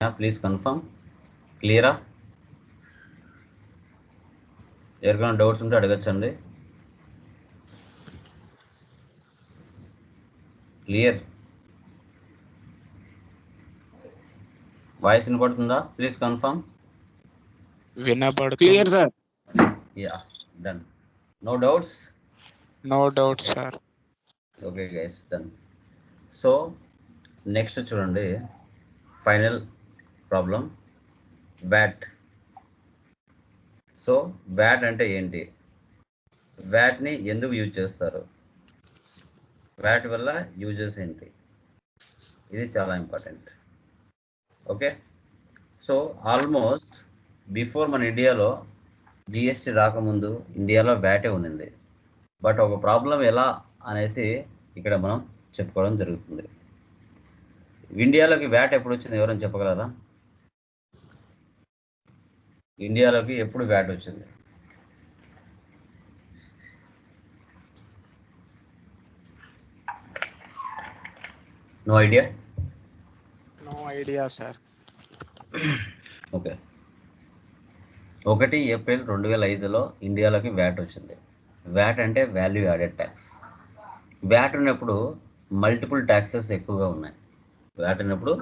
Please confirm. క్లియరా? ఎవరికైనా doubts ఉంటే అడగచ్చండి. క్లియర్? వాయిస్ వినపడుతుందా? Please confirm. వినపడుతుంది. Clear sir. Yeah, done. No doubts? No doubt sir. Okay guys, done. So next చూడండి, final problem, VAT. So VAT అంటే ఏంటి, వ్యాట్ని ఎందుకు యూజ్ చేస్తారు, వ్యాట్ వల్ల యూజెస్ ఏంటి, ఇది చాలా important. Okay, so almost before మన ఇండియాలో జిఎస్టీ రాకముందు ఇండియాలో వ్యాటే ఉన్నింది. బట్ ఒక ప్రాబ్లం ఎలా అనేసి ఇక్కడ మనం చెప్పుకోవడం జరుగుతుంది. ఇండియాలోకి వ్యాట్ ఎప్పుడు వచ్చింది, ఎవరైనా చెప్పగలరా? ఇండియాలోకి ఎప్పుడు వ్యాట్ వచ్చింది? No idea? No idea sir. Okay, 1 April 2005లో ఇండియాలోకి వ్యాట్ వచ్చింది. వ్యాట్ అంటే వాల్యూ యాడెడ్ ట్యాక్స్. వ్యాట్ ఉన్నప్పుడు మల్టిపుల్ ట్యాక్సెస్ ఎక్కువగా ఉన్నాయి. వ్యాట్ ఉన్నప్పుడు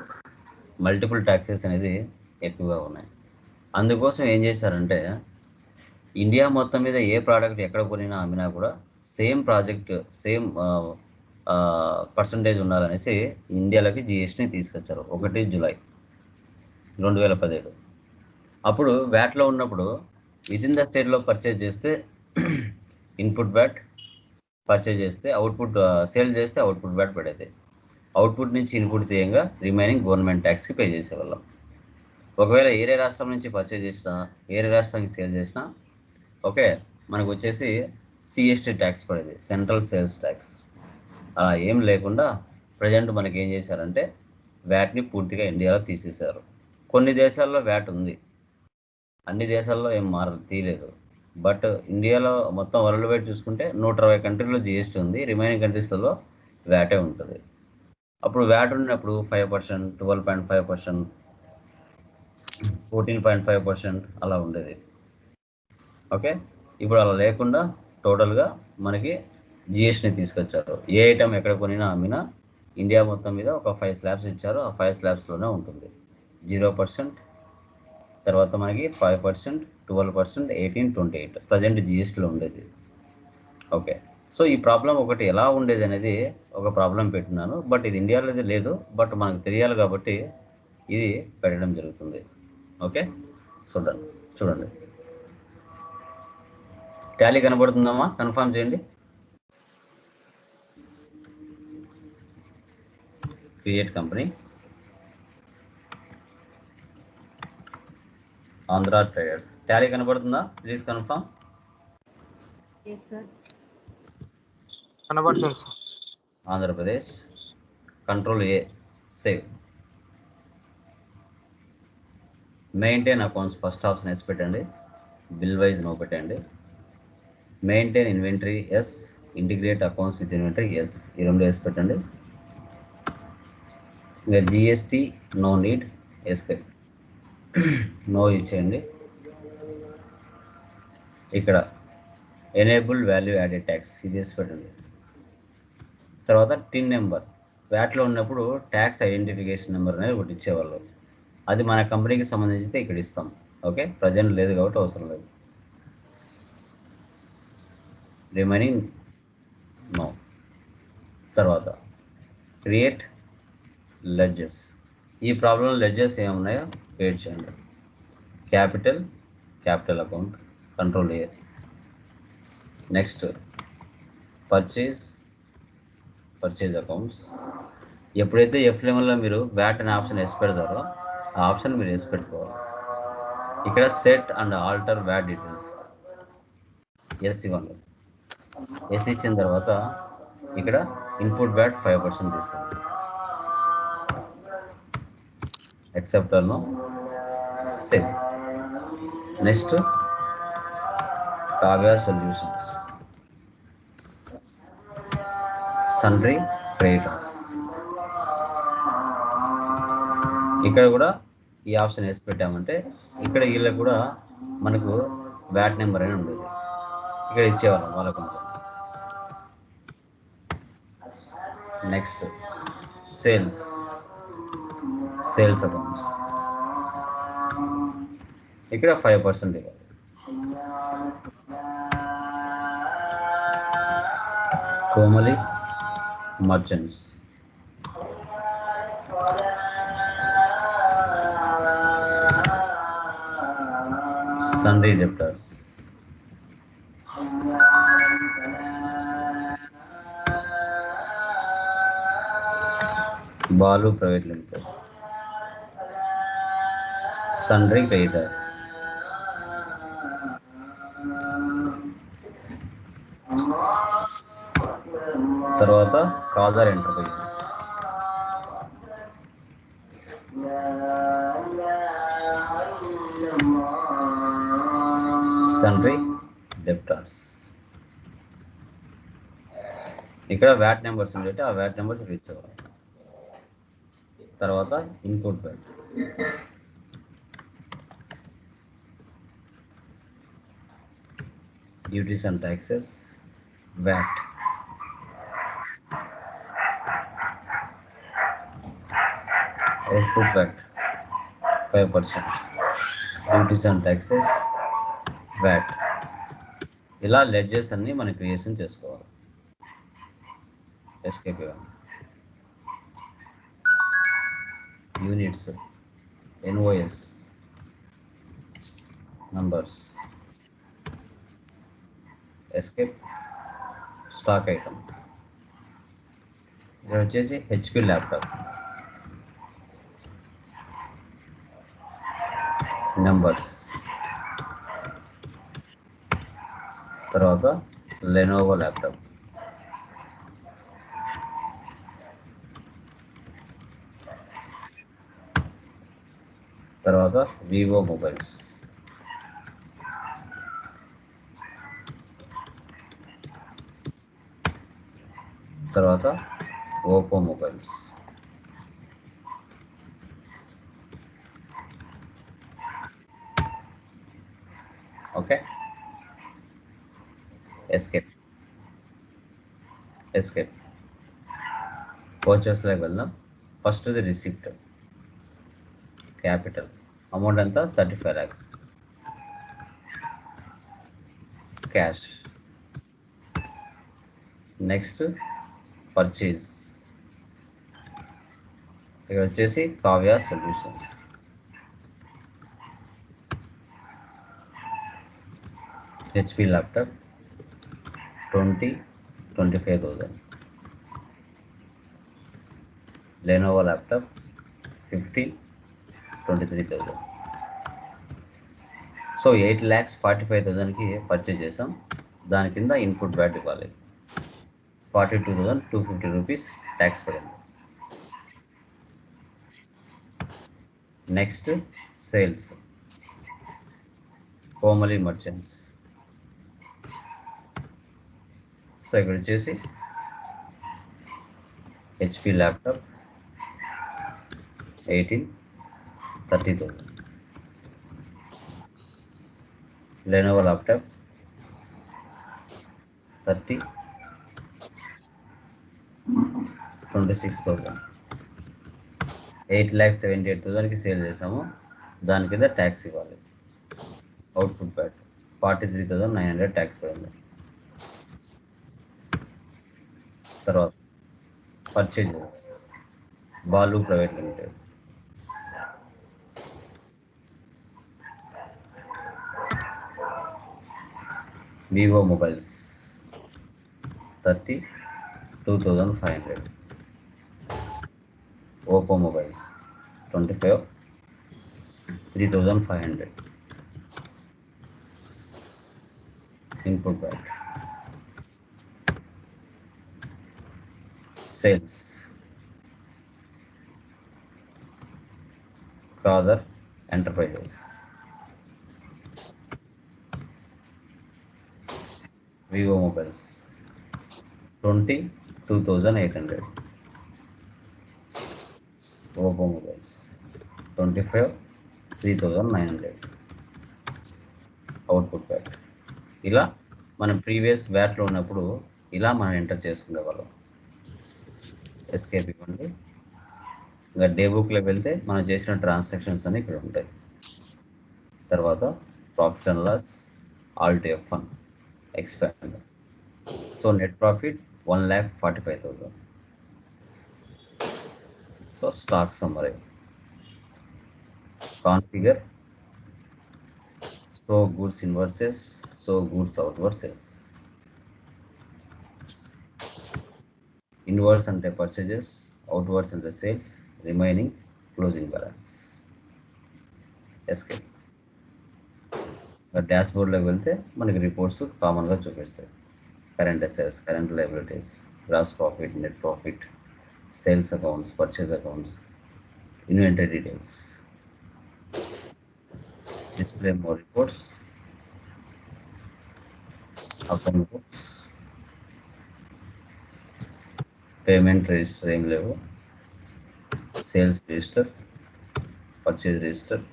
మల్టిపుల్ ట్యాక్సెస్ అనేది ఎక్కువగా ఉన్నాయి. అందుకోసం ఏం చేశారంటే, ఇండియా మొత్తం మీద ఏ ప్రోడక్ట్ ఎక్కడ కొనినా అమ్మినా కూడా సేమ్ సేమ్ పర్సంటేజ్ ఉండాలనేసి ఇండియాలోకి జిఎస్టీని తీసుకొచ్చారు 1 జూలై 2017. అప్పుడు వ్యాట్లో ఉన్నప్పుడు వితిన్ ద స్టేట్లో పర్చేజ్ చేస్తే ఇన్పుట్ వ్యాట్, పర్చేజ్ చేస్తే అవుట్పుట్, సేల్ చేస్తే అవుట్పుట్ వ్యాట్ పడేది. అవుట్పుట్ నుంచి ఇన్పుట్ తీయంగా రిమైనింగ్ గవర్నమెంట్ ట్యాక్స్కి పే చేసేవాళ్ళం. ఒకవేళ ఏరే రాష్ట్రం నుంచి పర్చేజ్ చేసినా, ఏరే రాష్ట్రానికి సేల్ చేసినా ఓకే, మనకు వచ్చేసి సిఎస్టీ ట్యాక్స్ పడేది, సెంట్రల్ సేల్స్ ట్యాక్స్. అలా ఏం లేకుండా ప్రజెంట్ మనకి ఏం చేశారంటే వ్యాట్ని పూర్తిగా ఇండియాలో తీసేశారు. కొన్ని దేశాల్లో వ్యాట్ ఉంది, అన్ని దేశాల్లో ఏం తీయలేదు. బట్ ఇండియాలో మొత్తం వరల్డ్ వైడ్ చూసుకుంటే 120 కంట్రీలో జిఎస్టీ ఉంది, రిమైనింగ్ కంట్రీస్లలో వ్యాటే ఉంటుంది. అప్పుడు వ్యాట్ ఉన్నప్పుడు 5%, 12.5%, 14.5% అలా ఉండేది. ఓకే, ఇప్పుడు అలా లేకుండా టోటల్గా మనకి జిఎస్టీని తీసుకొచ్చారు. ఏ ఐటమ్ ఎక్కడ కొనినా అమ్మినా ఇండియా మొత్తం మీద ఒక 5 స్లాబ్స్ ఇచ్చారు. ఆ 5 స్లాబ్స్లోనే ఉంటుంది. 0%, తర్వాత మనకి 5%, 12%, 18, 28 ప్రజెంట్ జిఎస్టీలో ఉండేది. ఓకే, సో ఈ ప్రాబ్లం ఒకటి ఎలా ఉండేది అనేది ఒక ప్రాబ్లం పెట్టినాను. బట్ ఇది ఇండియాలో లేదు, బట్ మనకు తెలియాలి కాబట్టి ఇది పెట్టడం జరుగుతుంది. ఓకే, చూడండి టాలీ కనబడుతుందమ్మా? కన్ఫర్మ్ చేయండి. Create company, Andhra traders. Tally కనబడుతుందా? Please confirm. కనబడుతుంది sir. Andhra Pradesh, control A, save. Maintain accounts first option yes పెట్టండి, బిల్ వైజ్ నో పెట్టండి. Maintain inventory yes, integrate accounts with inventory yes, ఈ 2 ఎస్ పెట్టండి. ఇంకా GST no need, escape, no ఇచ్చేయండి. ఇక్కడ enable value added tax ఇది వేసి పెట్టండి. తర్వాత టిన్ నెంబర్, వ్యాట్లో ఉన్నప్పుడు ట్యాక్స్ ఐడెంటిఫికేషన్ నెంబర్ అనేది ఒకటి ఇచ్చేవాళ్ళు, అది మన కంపెనీకి సంబంధించితే ఇక్కడ ఇస్తాం. ఓకే, ప్రజెంట్ లేదు కాబట్టి అవసరం లేదు. Remaining no. తర్వాత క్రియేట్ లెడ్జర్స్. ఈ ప్రాబ్లంలో లెడ్జర్స్ ఏమున్నాయో క్రియేట్ చేయండి. Capital account, control A. Next purchase accounts. ఎప్పుడైతే F11లో మీరు వ్యాట్ అనే ఆప్షన్ ఎస్ పెడతారో ఆ ఆప్షన్ మీరు ఎస్ పెట్టుకోవాలి. ఇక్కడ set and alter VAT details yes ఇవ్వండి. ఎస్ ఇచ్చిన తర్వాత ఇక్కడ ఇన్పుట్ వ్యాట్ 5% తీసుకోండి. యాక్సెప్టర్ను save. Next Kavya solutions, sundry creditors. ఇక్కడ కూడా ఈ ఆప్షన్ వేసి పెట్టామంటే ఇక్కడ వీళ్ళకి కూడా మనకు వ్యాట్ నెంబర్ అని ఉండేది, ఇక్కడ ఇచ్చేవాళ్ళం వాళ్ళకు ఉండదు. నెక్స్ట్ సేల్స్ అకౌంట్స్, ఇక్కడ 5% ఇవ్వాలి. Komali merchants, సన్రీ డెప్టర్స్, Balu private limited, సన్రీ creditors, తర్వాత కాదర్ ఎంటర్ప్రైజెస్, సన్రీ డెప్టర్స్. ఇక్కడ వ్యాట్ నెంబర్స్ ఉండేటి, ఆ వ్యాట్ నెంబర్స్ ఇక్కడ ఇచ్చేవాళ్ళు. తర్వాత input VAT, duties and taxes, VAT, output VAT 5%, duties and taxes, VAT. ఇలా లెడ్జెస్ అన్ని మనం క్రియేషన్ చేసుకోవాలి. ఎస్కేప్ ఇవ్వండి. Units, NOS, numbers, escape, stock item. ఇక్కడ వచ్చేసి హెచ్పి ల్యాప్టాప్, నెంబర్స్, తర్వాత లెనోవో ల్యాప్టాప్, తర్వాత వివో మొబైల్స్, తర్వాత ఓపో మొబైల్స్, ఓకే. ఎస్కేప్ పర్చేస్లోకి వెళ్దాం. First the receipt, capital, amount ఎంత 35 lakhs, క్యాష్. నెక్స్ట్ పర్చేజ్, ఇక్కడ వచ్చేసి Kavya solutions, HP laptop 25,000, Lenovo laptop 23,000. So 8,45,000కి పర్చేజ్ చేసాం. దాని కింద ఇన్పుట్ వ్యాట్ ఇవ్వాలి, 42,250 రూపీస్ ట్యాక్స్ పడింది. Next sales, Komali merchants. So ఇక్కడ వచ్చేసి హెచ్పి ల్యాప్టాప్ 30,000, లెనోవో ల్యాప్టాప్ 26,000, 8,78,000కి సేల్ చేసాము. దాని కింద ట్యాక్స్ ఇవ్వాలి, అవుట్పుట్ వ్యాట్ 43,900 ట్యాక్స్ పడింది. తర్వాత purchases, Balu private limited, Vivo mobiles 32,500, Oppo mobiles 3,500. Input VAT. Sales, Khadar enterprises, Vivo mobiles 22,800, Oppo mobiles 25,000, 3,900 output VAT. ఇలా మనం ప్రీవియస్ వ్యాట్లో ఉన్నప్పుడు ఇలా మనం ఎంటర్ చేసుకునే వాళ్ళం. ఎస్కేప్ ఇవ్వండి. ఇంకా డే బుక్లో వెళ్తే మనం చేసిన ట్రాన్సాక్షన్స్ అన్ని ఇక్కడ ఉంటాయి. తర్వాత profit and loss, alt F1, expand. So net profit 1,45,000. So stock summary, configure, so goods in versus, so goods out versus. Inwards అంటే పర్చేజెస్, అవుట్వర్డ్స్ అంటే sales, remaining closing balance. Escape. Dash బోర్డ్లోకి వెళ్తే మనకి reports కామన్గా చూపిస్తాయి. Current assets, current liabilities, gross profit, net profit, sales accounts, purchase accounts, inventory details. Display more reports, account books, payment register ఏం లేవు, sales register, purchase register,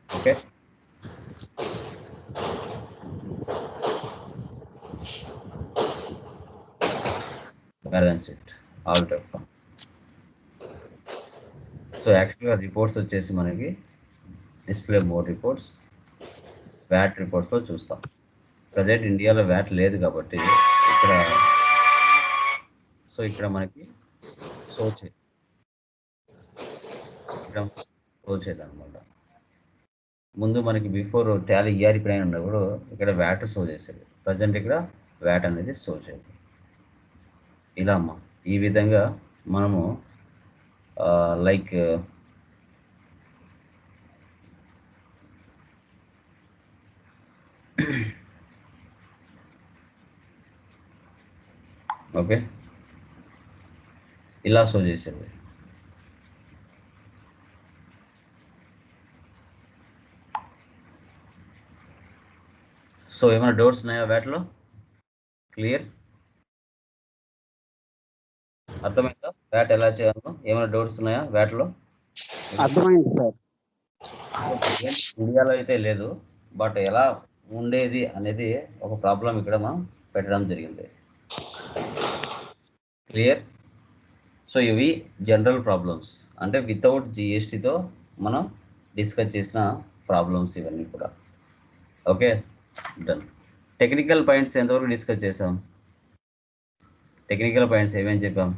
okay. Balance sheet, Alt F1. So యాక్చువల్గా reports వచ్చేసి మనకి display more reports, VAT రిపోర్ట్స్లో చూస్తాం. Present ఇండియాలో VAT లేదు కాబట్టి ఇక్కడ మనకి షో చేయదన్నమాట. ముందు మనకి బిఫోర్ టాలీ ERP ప్రైన్ ఉన్నప్పుడు ఇక్కడ వ్యాట్ షో చేసేది. ప్రజెంట్ ఇక్కడ వ్యాట్ అనేది షో చేయదు. ఇలా అమ్మా ఈ విధంగా మనము లైక్ ఓకే ఇలా షో చేసేది. సో ఏమైనా డౌట్స్ ఉన్నాయా వ్యాట్లో? క్లియర్? అర్థమైందా వ్యాట్ ఎలా చేయాలో? ఏమైనా డౌట్స్ ఉన్నాయా వ్యాట్లో? అర్థమైంది సార్. ఇండియాలో అయితే లేదు, బట్ ఎలా ఉండేది అనేది ఒక ప్రాబ్లం ఇక్కడ మనం పెట్టడం జరిగింది. క్లియర్? సో ఇవి జనరల్ ప్రాబ్లమ్స్, అంటే వితౌట్ GSTతో మనం డిస్కస్ చేసిన ప్రాబ్లమ్స్ ఇవన్నీ కూడా. Okay done. టెక్నికల్ పాయింట్స్ ఎంతవరకు డిస్కస్ చేసాం? టెక్నికల్ పాయింట్స్ ఏమేమి చెప్పాం?